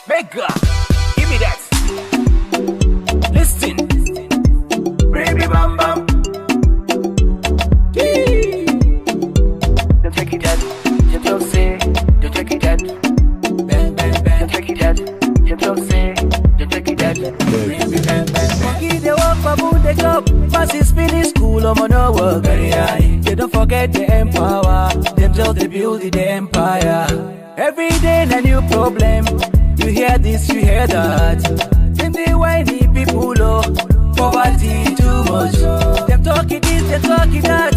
Mega, give me that. Listen, baby bam bam. Don't take it that, just don't say. Don't take it that, bang bang bang. Don't take it that, just don't say. Don't take it that, baby bang bang. Monkey they walk, baboon they club. Masses finish school, I'm on no work very high. They don't forget the empower. Them just they build the empire. Every day a new problem. You hear this, you hear that. Then they whiny people, oh, poverty too much. Them talking this, they talking that.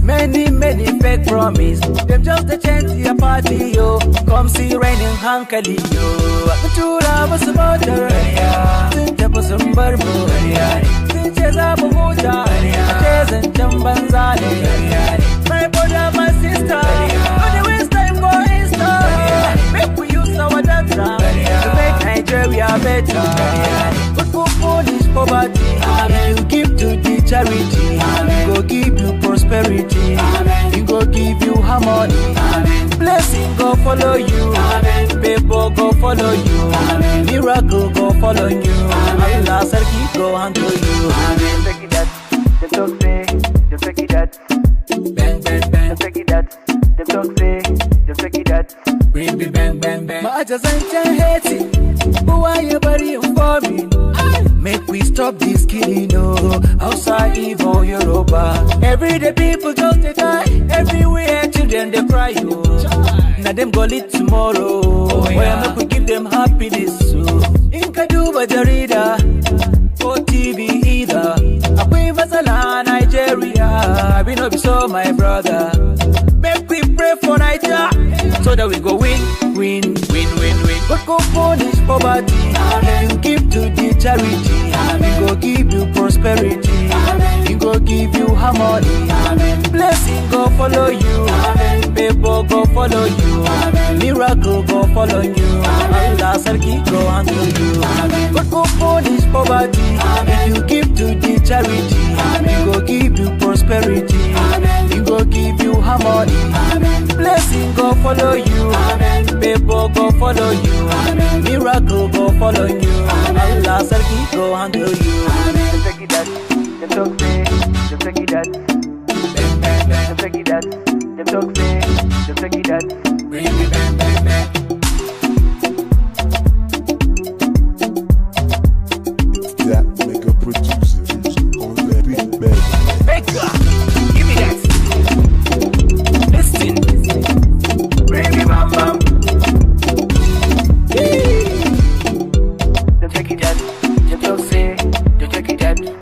Many fake promise. Them just a chant your party, yo. Come see raining hankali, yo. Chura was about the area. Since was some barbo. Since I Buddha. Chase and Jambanzani. My brother, my sister. On the waste time for Insta. Make we use our data. To make Nigeria better. But for Polish poverty, you give to the charity. We go give you prosperity. We go give you harmony. Blessing go follow you. People go follow you. Miracle go follow you. Allah Sarki go handle you. Take it that, them talk say, them take it that. Bang bang bang, them take it that. Them talk say, them take it that. Bring me bang bang bang. Ma just ain't hate it. But why you burying for me? Make we stop this killing, no. Outside evil Yoruba. Everyday people just they die. Everywhere children they cry, yo. Now them go lit tomorrow. Oh, yeah. Where make we give them happiness, so. Inka duba jarida. For TV either. Akwi Masala, Nigeria. We no be so, my brother. Make we pray for Nigeria. So that we go win. But go punish poverty. You give to the charity. We go give you prosperity. We go give you harmony. Blessing go follow you. People go follow you. Miracle go follow you. Allah Sarki go handle you. But go punish poverty. You give to the charity. We go give you prosperity. We go give you harmony. Blessing go follow you. People go follow you. Miracle go follow you. Allah Sarki go handle you. Them take it that, them talk say, them take it that. Bang bang bang, them take it that. Them talk say, them take it that. Bring me bang bang bang. That make a producer on that beat, baby. Mega, give me that. Listen, baby bam bam. Them take it that.